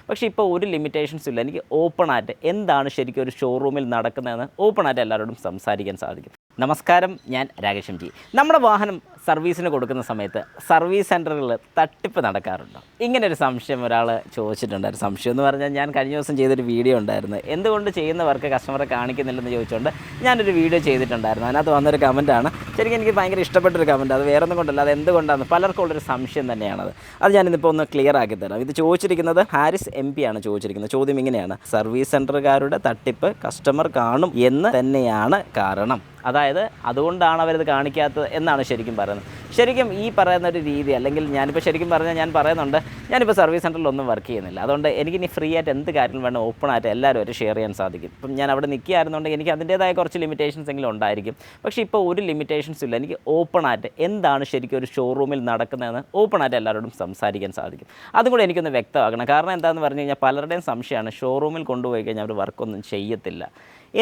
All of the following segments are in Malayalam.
പക്ഷേ ഇപ്പോൾ ഒരു ലിമിറ്റേഷൻസും ഇല്ല. എനിക്ക് ഓപ്പണായിട്ട് എന്താണ് ശരിക്കും ഒരു ഷോറൂമിൽ നടക്കുന്നതെന്ന് ഓപ്പണായിട്ട് എല്ലാവരോടും സംസാരിക്കാൻ സാധിക്കും. നമസ്കാരം, ഞാൻ രാകേഷ് എം ജി. നമ്മുടെ വാഹനം സർവീസിന് കൊടുക്കുന്ന സമയത്ത് സർവീസ് സെൻറ്ററുകളിൽ തട്ടിപ്പ് നടക്കാറുണ്ടോ? ഇങ്ങനൊരു സംശയം ഒരാൾ ചോദിച്ചിട്ടുണ്ടായിരുന്നു. സംശയം എന്ന് പറഞ്ഞാൽ ഞാൻ കഴിഞ്ഞ ദിവസം ചെയ്തൊരു വീഡിയോ ഉണ്ടായിരുന്നു. എന്തുകൊണ്ട് ചെയ്യുന്നവർക്ക് കസ്റ്റമറെ കാണിക്കുന്നില്ലെന്ന് ചോദിച്ചുകൊണ്ട് ഞാനൊരു വീഡിയോ ചെയ്തിട്ടുണ്ടായിരുന്നു. അതിനകത്ത് വന്നൊരു കമൻറ്റാണ്. ശരിക്കും എനിക്ക് ഭയങ്കര ഇഷ്ടപ്പെട്ടൊരു കമൻറ്റ്. അത് വേറെ ഒന്നും കൊണ്ടല്ല, അത് എന്തുകൊണ്ടാണ് പലർക്കും ഉള്ളൊരു സംശയം തന്നെയാണത്. അത് ഞാനിന്നിപ്പോൾ ഒന്ന് ക്ലിയർ ആക്കി തരാം. ഇത് ചോദിച്ചിരിക്കുന്നത് ഹാരിസ് MP ആണ് ചോദിച്ചിരിക്കുന്നത്. ചോദ്യം ഇങ്ങനെയാണ്: സർവീസ് സെൻറ്ററുകാരുടെ തട്ടിപ്പ് കസ്റ്റമർ കാണും എന്ന് തന്നെയാണ് കാരണം. അതായത് അതുകൊണ്ടാണ് അവരത് കാണിക്കാത്തത് എന്നാണ് ശരിക്കും പറയുന്നത്. ശരിക്കും ഈ പറയുന്നൊരു രീതി, അല്ലെങ്കിൽ ഞാനിപ്പോൾ ശരിക്കും പറഞ്ഞാൽ ഞാൻ പറയുന്നുണ്ട്, ഞാനിപ്പോൾ സർവീസ് സെൻറ്ററിലൊന്നും വർക്ക് ചെയ്യുന്നില്ല. അതുകൊണ്ട് എനിക്കിനി ഫ്രീ ആയിട്ട് എന്ത് കാര്യം വേണം ഓപ്പണായിട്ട് എല്ലാവരും ഷെയർ ചെയ്യാൻ സാധിക്കും. ഇപ്പം ഞാൻ അവിടെ നിൽക്കുകയായിരുന്നുണ്ടെങ്കിൽ എനിക്ക് അതിൻ്റേതായ കുറച്ച് ലിമിറ്റേഷൻസ് എങ്കിലും ഉണ്ടായിരിക്കും. പക്ഷേ ഇപ്പോൾ ഒരു ലിമിറ്റേഷൻസും ഇല്ല. എനിക്ക് ഓപ്പണായിട്ട് എന്താണ് ശരിക്കും ഒരു ഷോറൂമിൽ നടക്കുന്നതെന്ന് ഓപ്പണായിട്ട് എല്ലാവരോടും സംസാരിക്കാൻ സാധിക്കും. അതും കൂടെ എനിക്കൊന്ന് വ്യക്തമാക്കണം. കാരണം എന്താണെന്ന് പറഞ്ഞു കഴിഞ്ഞാൽ പലരുടെയും സംശയമാണ് ഷോറൂമിൽ കൊണ്ടുപോയി കഴിഞ്ഞാൽ അവർ വർക്കൊന്നും ചെയ്യത്തില്ല.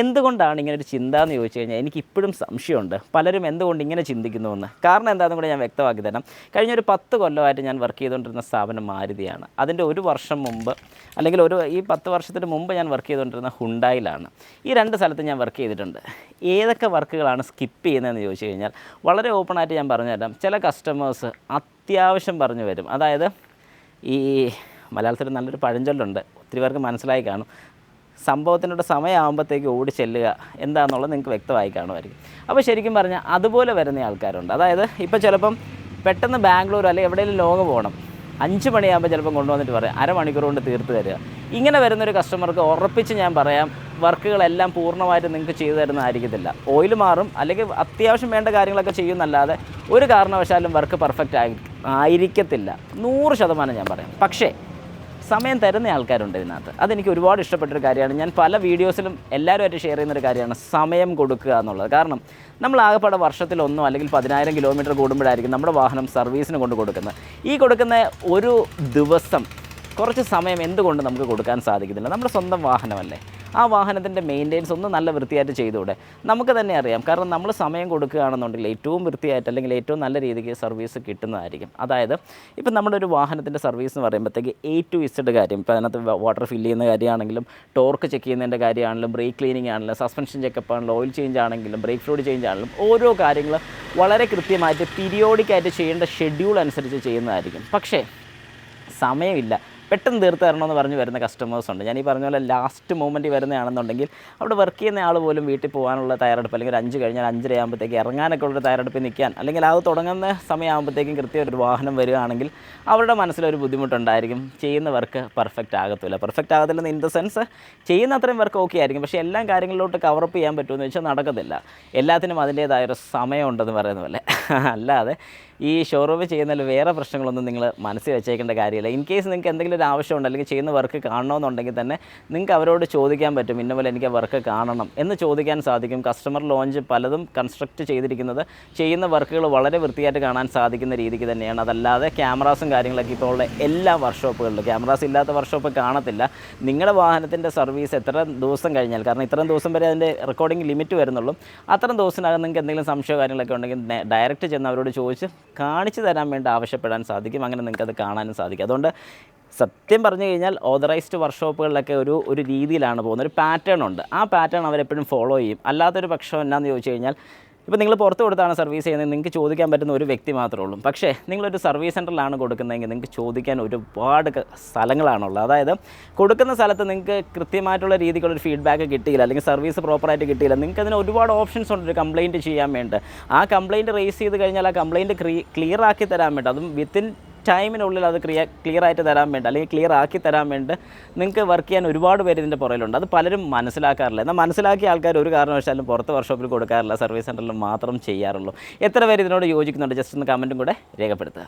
എന്തുകൊണ്ടാണ് ഇങ്ങനെ ഒരു ചിന്ത എന്ന് ചോദിച്ചു കഴിഞ്ഞാൽ എനിക്കിപ്പോഴും സംശയമുണ്ട്. പലരും എന്തുകൊണ്ട് ഇങ്ങനെ ചിന്തിക്കുന്നുവെന്ന്. കാരണം എന്താണെന്നും കൂടെ ഞാൻ വ്യക്തമാക്കി തരാം. കഴിഞ്ഞൊരു 10 കൊല്ലമായിട്ട് ഞാൻ വർക്ക് ചെയ്തുകൊണ്ടിരുന്ന സ്ഥാപനം മാരുതിയാണ്. അതിൻ്റെ ഒരു വർഷം മുമ്പ്, അല്ലെങ്കിൽ ഈ 10 വർഷത്തിന് മുമ്പ് ഞാൻ വർക്ക് ചെയ്തുകൊണ്ടിരുന്ന ഹുണ്ടായിലാണ്. ഈ 2 സ്ഥലത്ത് ഞാൻ വർക്ക് ചെയ്തിട്ടുണ്ട്. ഏതൊക്കെ വർക്കുകളാണ് സ്കിപ്പ് ചെയ്യുന്നതെന്ന് ചോദിച്ചു കഴിഞ്ഞാൽ വളരെ ഓപ്പണായിട്ട് ഞാൻ പറഞ്ഞു തരാം. ചില കസ്റ്റമേഴ്സ് അത്യാവശ്യം പറഞ്ഞു വരും. അതായത് ഈ മലയാളത്തിൽ നല്ലൊരു പഴഞ്ചൊല്ലുണ്ട്, ഒത്തിരി പേർക്ക് മനസ്സിലായി കാണും. സംഭവത്തിനോട് സമയമാകുമ്പോഴത്തേക്ക് ഓടി ചെല്ലുക എന്താണെന്നുള്ളത് നിങ്ങൾക്ക് വ്യക്തമായി കാണുമായിരിക്കും. അപ്പോൾ ശരിക്കും പറഞ്ഞാൽ അതുപോലെ വരുന്ന ആൾക്കാരുണ്ട്. അതായത് ഇപ്പോൾ ചിലപ്പം പെട്ടെന്ന് ബാംഗ്ലൂർ അല്ലെങ്കിൽ എവിടെയെങ്കിലും ലോങ് പോകണം, 5 മണിയാകുമ്പോൾ ചിലപ്പം കൊണ്ടുവന്നിട്ട് പറയാം അരമണിക്കൂർ കൊണ്ട് തീർത്ത് തരിക. ഇങ്ങനെ വരുന്നൊരു കസ്റ്റമർക്ക് ഉറപ്പിച്ച് ഞാൻ പറയാം, വർക്കുകളെല്ലാം പൂർണ്ണമായിട്ട് നിങ്ങൾക്ക് ചെയ്തു തരുന്നതായിരിക്കത്തില്ല. ഓയിൽ മാറും, അല്ലെങ്കിൽ അത്യാവശ്യം വേണ്ട കാര്യങ്ങളൊക്കെ ചെയ്യുന്നല്ലാതെ ഒരു കാരണവശാലും വർക്ക് പെർഫെക്റ്റ് ആയിരിക്കത്തില്ല. 100% ഞാൻ പറയാം. പക്ഷേ സമയം തരുന്ന ആൾക്കാരുണ്ട് ഇതിനകത്ത്. അതെനിക്ക് ഒരുപാട് ഇഷ്ടപ്പെട്ടൊരു കാര്യമാണ്. ഞാൻ പല വീഡിയോസിലും എല്ലാവരുമായിട്ട് ഷെയർ ചെയ്യുന്നൊരു കാര്യമാണ് സമയം കൊടുക്കുക എന്നുള്ളത്. കാരണം നമ്മൾ ആകെപ്പാടെ വർഷത്തിലൊന്നോ അല്ലെങ്കിൽ 10,000 കിലോമീറ്റർ കൂടുമ്പോഴായിരിക്കും നമ്മുടെ വാഹനം സർവീസിന് കൊണ്ട് കൊടുക്കുന്നത്. ഈ കൊടുക്കുന്ന ഒരു ദിവസം കുറച്ച് സമയം എന്തുകൊണ്ട് നമുക്ക് കൊടുക്കാൻ സാധിക്കുന്നില്ല? നമ്മുടെ സ്വന്തം വാഹനമല്ലേ, ആ വാഹനത്തിൻ്റെ മെയിൻ്റെനൻസ് ഒന്ന് നല്ല വൃത്തിയായിട്ട് ചെയ്തുകൂടെ? നമുക്ക് തന്നെ അറിയാം. കാരണം നമ്മൾ സമയം കൊടുക്കുകയാണെന്നുണ്ടെങ്കിൽ ഏറ്റവും വൃത്തിയായിട്ട് അല്ലെങ്കിൽ ഏറ്റവും നല്ല രീതിക്ക് സർവീസ് കിട്ടുന്നതായിരിക്കും. അതായത് ഇപ്പം നമ്മുടെ ഒരു വാഹനത്തിൻ്റെ സർവീസ് എന്ന് പറയുമ്പോഴത്തേക്ക് A to Z കാര്യം, ഇപ്പോൾ അതിനകത്ത് വാട്ടർ ഫില്ല് ചെയ്യുന്ന കാര്യമാണെങ്കിലും, ടോർക്ക് ചെക്ക് ചെയ്യുന്നതിൻ്റെ കാര്യമാണെങ്കിലും, ബ്രേക്ക് ക്ലീനിങ് ആണെങ്കിലും, സസ്പെൻഷൻ ചെക്കപ്പ് ആണെങ്കിലും, ഓയിൽ ചേഞ്ച് ആണെങ്കിലും, ബ്രേക്ക് ഫ്ലൂയിഡ് ചേഞ്ച് ആണെങ്കിലും, ഓരോ കാര്യങ്ങൾ വളരെ കൃത്യമായിട്ട് പീരിയോഡിക്കായിട്ട് ചെയ്യേണ്ട ഷെഡ്യൂൾ അനുസരിച്ച് ചെയ്യുന്നതായിരിക്കും. പക്ഷേ സമയമില്ല, പെട്ടെന്ന് തീർത്ത് തരണമെന്ന് പറഞ്ഞ് വരുന്ന കസ്റ്റമേഴ്സ് ഉണ്ട്. ഞാൻ ഈ പറഞ്ഞ പോലെ ലാസ്റ്റ് മൂമെൻറ്റിൽ വരുന്നതാണെന്നുണ്ടെങ്കിൽ അവിടെ വർക്ക് ചെയ്യുന്ന ആൾ പോലും വീട്ടിൽ പോകാനുള്ള തയ്യാറെടുപ്പ്, അല്ലെങ്കിൽ 5 കഴിഞ്ഞാൽ 5:30 ആകുമ്പോഴത്തേക്ക് ഇറങ്ങാനൊക്കെ ഉള്ളൊരു തയ്യാറെടുപ്പിൽ നിൽക്കാൻ, അല്ലെങ്കിൽ അത് തുടങ്ങുന്ന സമയമാകുമ്പോഴത്തേക്കും കൃത്യം ഒരു വാഹനം വരികയാണെങ്കിൽ അവരുടെ മനസ്സിലൊരു ബുദ്ധിമുട്ടുണ്ടായിരിക്കും. ചെയ്യുന്ന വർക്ക് പെർഫെക്റ്റ് ആകത്തില്ല. പെർഫെക്റ്റ് ആകത്തില്ലെന്ന് ഇൻ ദ സെൻസ് ചെയ്യുന്ന അത്രയും വർക്ക് ഓക്കെ ആയിരിക്കും, പക്ഷേ എല്ലാ കാര്യങ്ങളിലോട്ട് കവറപ്പ് ചെയ്യാൻ പറ്റുമെന്ന് വെച്ചാൽ നടക്കത്തില്ല. എല്ലാത്തിനും അതിൻ്റേതായൊരു സമയമുണ്ടെന്ന് പറയുന്ന പോലെ. അല്ലാതെ ഈ ഷോറൂമിൽ ചെയ്യുന്നതിൽ വേറെ പ്രശ്നങ്ങളൊന്നും നിങ്ങൾ മനസ്സിൽ വെച്ചേക്കേണ്ട കാര്യമില്ല. ഇൻ കേസ് നിങ്ങൾക്ക് എന്തെങ്കിലും ഒരു ആവശ്യമുണ്ട്, അല്ലെങ്കിൽ ചെയ്യുന്ന വർക്ക് കാണണമെന്നുണ്ടെങ്കിൽ തന്നെ നിങ്ങൾക്ക് അവരോട് ചോദിക്കാൻ പറ്റും, ഇന്ന പോലെ എനിക്ക് വർക്ക് കാണണം എന്ന് ചോദിക്കാൻ സാധിക്കും. കസ്റ്റമർ ലോഞ്ച് പലതും കൺസ്ട്രക്റ്റ് ചെയ്തിരിക്കുന്നത് ചെയ്യുന്ന വർക്കുകൾ വളരെ വൃത്തിയായിട്ട് കാണാൻ സാധിക്കുന്ന രീതിക്ക് തന്നെയാണ്. അതല്ലാതെ ക്യാമറാസും കാര്യങ്ങളൊക്കെ ഇപ്പോൾ ഉള്ള എല്ലാ വർക്ക്ഷോപ്പുകളിലും, ക്യാമറാസ് ഇല്ലാത്ത വർക്ക്ഷോപ്പ് കാണത്തില്ല. നിങ്ങളുടെ വാഹനത്തിൻ്റെ സർവീസ് എത്ര ദിവസം കഴിഞ്ഞാൽ, കാരണം ഇത്രയും ദിവസം വരെ അതിൻ്റെ റെക്കോർഡിംഗ് ലിമിറ്റ് വരുന്നുള്ളൂ, അത്രയും ദിവസത്തിനകം നിങ്ങൾക്ക് എന്തെങ്കിലും സംശയമോ കാര്യങ്ങളൊക്കെ ഉണ്ടെങ്കിൽ ഡയറക്റ്റ് ചെന്ന് അവരോട് ചോദിച്ച് കാണിച്ചു തരാൻ വേണ്ടി ആവശ്യപ്പെടാൻ സാധിക്കും. അങ്ങനെ നിങ്ങൾക്കത് കാണാനും സാധിക്കും. അതുകൊണ്ട് സത്യം പറഞ്ഞു കഴിഞ്ഞാൽ ഓതറൈസ്ഡ് വർക്ക്ഷോപ്പുകളിലൊക്കെ ഒരു രീതിയിലാണ് പോകുന്നത്, ഒരു പാറ്റേൺ ഉണ്ട്. ആ പാറ്റേൺ അവരെപ്പോഴും ഫോളോ ചെയ്യും. അല്ലാത്തൊരു പക്ഷം എന്നാന്ന് ചോദിച്ചു കഴിഞ്ഞാൽ, ഇപ്പോൾ നിങ്ങൾ പുറത്ത് കൊടുത്താണ് സർവീസ് ചെയ്യുന്നത്, നിങ്ങൾക്ക് ചോദിക്കാൻ പറ്റുന്ന ഒരു വ്യക്തി മാത്രമേ ഉള്ളൂ. പക്ഷേ നിങ്ങളൊരു സർവീസ് സെൻറ്ററിലാണ് കൊടുക്കുന്നതെങ്കിൽ നിങ്ങൾക്ക് ചോദിക്കാൻ ഒരുപാട് സ്ഥലങ്ങളാണുള്ളത്. അതായത് കൊടുക്കുന്ന സ്ഥലത്ത് നിങ്ങൾക്ക് കൃത്യമായിട്ടുള്ള രീതിക്കുള്ളൊരു ഫീഡ്ബാക്ക് കിട്ടിയില്ല, അല്ലെങ്കിൽ സർവീസ് പ്രോപ്പറായിട്ട് കിട്ടിയില്ല, നിങ്ങൾക്ക് അതിന് ഒരുപാട് ഓപ്ഷൻസ് ഉണ്ട് ഒരു കംപ്ലയിൻറ്റ് ചെയ്യാൻ വേണ്ടി. ആ കംപ്ലയിൻറ്റ് റേസ് ചെയ്ത് കഴിഞ്ഞാൽ ആ കംപ്ലയിൻറ്റ് ക്ലിയർ ആക്കി തരാൻ വേണ്ടി, അതും വിത്തിൻ ടൈമിനുള്ളിൽ അത് ക്ലിയർ ആയിട്ട് തരാൻ വേണ്ടി, അല്ലെങ്കിൽ ക്ലിയർ ആക്കി തരാൻ വേണ്ടി നിങ്ങൾക്ക് വർക്ക് ചെയ്യാൻ ഒരുപാട് പേര് ഇതിൻ്റെ പുറകിലുണ്ട്. അത് പലരും മനസ്സിലാക്കാറില്ല. എന്നാൽ മനസ്സിലാക്കിയ ആൾക്കാർ ഒരു കാരണവശാലും പുറത്ത് വർക്ക്ഷോപ്പിൽ കൊടുക്കാറില്ല, സർവീസ് സെൻറ്ററിൽ മാത്രം ചെയ്യാറുള്ളൂ. എത്ര പേര് ഇതിനോട് യോജിക്കുന്നുണ്ട്? ജസ്റ്റ് ഒന്ന് കമൻറ്റും കൂടെ രേഖപ്പെടുത്തുക.